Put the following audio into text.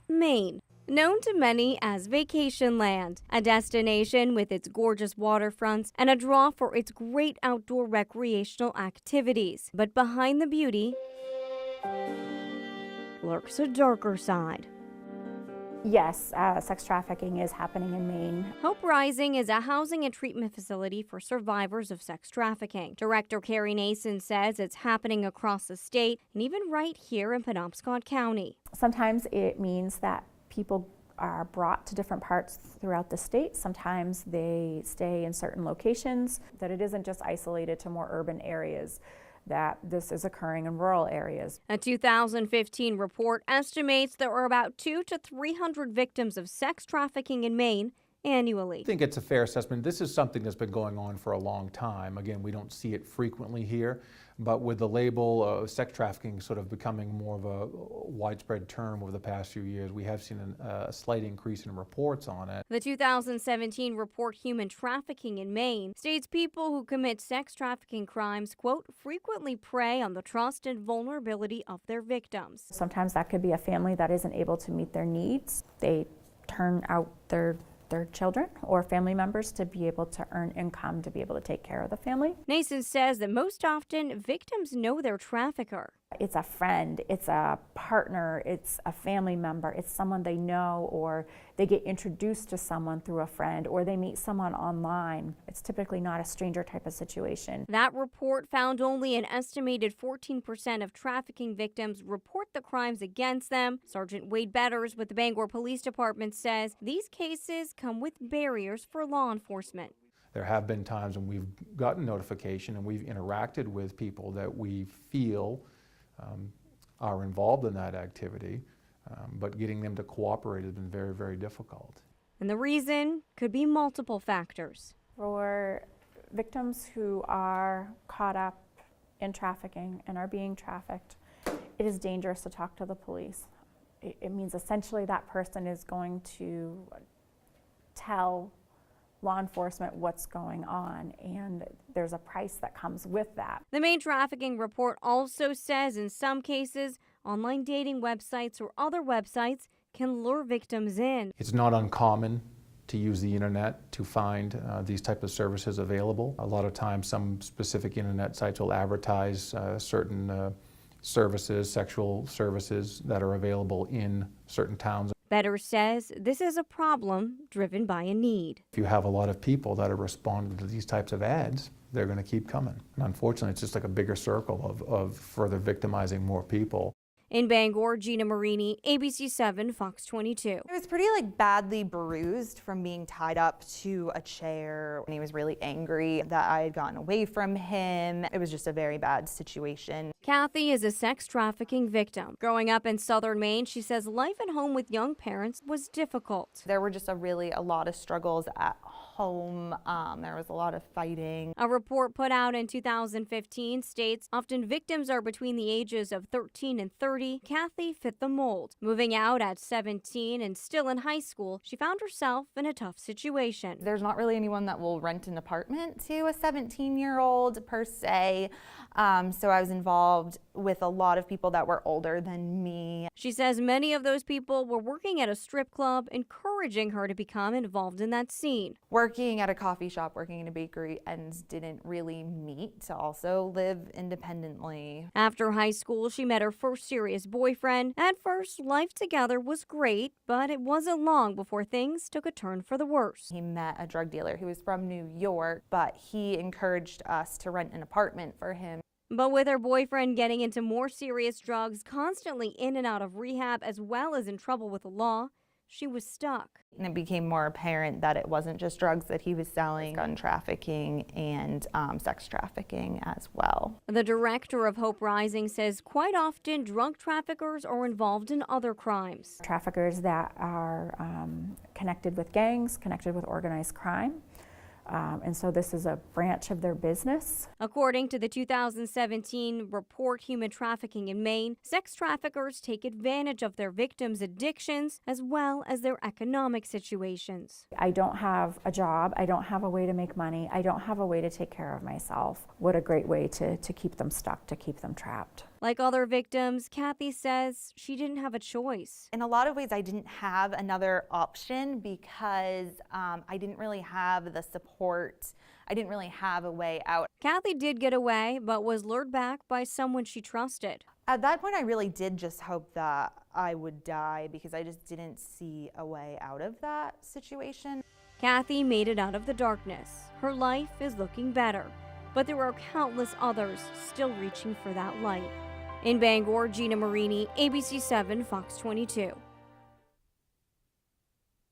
Maine. Known to many as vacation land, a destination with its gorgeous waterfronts and a draw for its great outdoor recreational activities. But behind the beauty lurks a darker side. Yes, sex trafficking is happening in Maine. Hope Rising is a housing and treatment facility for survivors of sex trafficking. Director Carrie Nason says it's happening across the state and even right here in Penobscot County. Sometimes it means that people are brought to different parts throughout the state. Sometimes they stay in certain locations, that it isn't just isolated to more urban areas, that this is occurring in rural areas. A 2015 report estimates there are about 200 to 300 victims of sex trafficking in Maine annually. I think it's a fair assessment. This is something that's been going on for a long time. Again, we don't see it frequently here, but with the label of sex trafficking sort of becoming more of a widespread term over the past few years, we have seen a slight increase in reports on it. The 2017 report, Human Trafficking in Maine, states people who commit sex trafficking crimes, quote, frequently prey on the trust and vulnerability of their victims. Sometimes that could be a family that isn't able to meet their needs. They turn out their children or family members to be able to earn income to be able to take care of the family. Nason says that most often victims know their trafficker. It's a friend, it's a partner, it's a family member, it's someone they know, or they get introduced to someone through a friend, or they meet someone online. It's typically not a stranger type of situation. That report found only an estimated 14% of trafficking victims report the crimes against them. Sergeant Wade Betters with the Bangor Police Department says these cases come with barriers for law enforcement. There have been times when we've gotten notification and we've interacted with people that we feel are involved in that activity, but getting them to cooperate has been very, very difficult. And the reason could be multiple factors. For victims who are caught up in trafficking and are being trafficked, it is dangerous to talk to the police. It means essentially that person is going to tell law enforcement what's going on, and there's a price that comes with that. The Maine Trafficking Report also says in some cases, online dating websites or other websites can lure victims in. It's not uncommon to use the internet to find these type of services available. A lot of times some specific internet sites will advertise certain services, sexual services that are available in certain towns. Betters says this is a problem driven by a need. If you have a lot of people that are responding to these types of ads, they're going to keep coming. And unfortunately, it's just like a bigger circle of further victimizing more people. In Bangor, Gina Marini, ABC 7, Fox 22. He was pretty badly bruised from being tied up to a chair, and he was really angry that I had gotten away from him. It was just a very bad situation. Kathy is a sex trafficking victim. Growing up in southern Maine, she says life at home with young parents was difficult. There were just a lot of struggles at home. There was a lot of fighting. A report put out in 2015 states often victims are between the ages of 13 and 30. Kathy fit the mold. Moving out at 17 and still in high school, she found herself in a tough situation. There's not really anyone that will rent an apartment to a 17-year-old per se. So I was involved with a lot of people that were older than me. She says many of those people were working at a strip club, encouraging her to become involved in that scene. Working at a coffee shop, working in a bakery, ends didn't really meet to also live independently. After high school, she met her first serious boyfriend. At first, life together was great, but it wasn't long before things took a turn for the worse. He met a drug dealer who was from New York, but he encouraged us to rent an apartment for him. But with her boyfriend getting into more serious drugs, constantly in and out of rehab, as well as in trouble with the law, she was stuck. And it became more apparent that it wasn't just drugs that he was selling, gun trafficking and sex trafficking as well. The director of Hope Rising says quite often drug traffickers are involved in other crimes. Traffickers that are connected with gangs, connected with organized crime. And so this is a branch of their business. According to the 2017 report, Human Trafficking in Maine, sex traffickers take advantage of their victims' addictions as well as their economic situations. I don't have a job, I don't have a way to make money, I don't have a way to take care of myself. What a great way to keep them stuck, to keep them trapped. Like other victims, Kathy says she didn't have a choice. In a lot of ways, I didn't have another option because I didn't really have the support. I didn't really have a way out. Kathy did get away, but was lured back by someone she trusted. At that point, I really did just hope that I would die because I just didn't see a way out of that situation. Kathy made it out of the darkness. Her life is looking better, but there are countless others still reaching for that light. In Bangor, Gina Marini, ABC 7, Fox 22.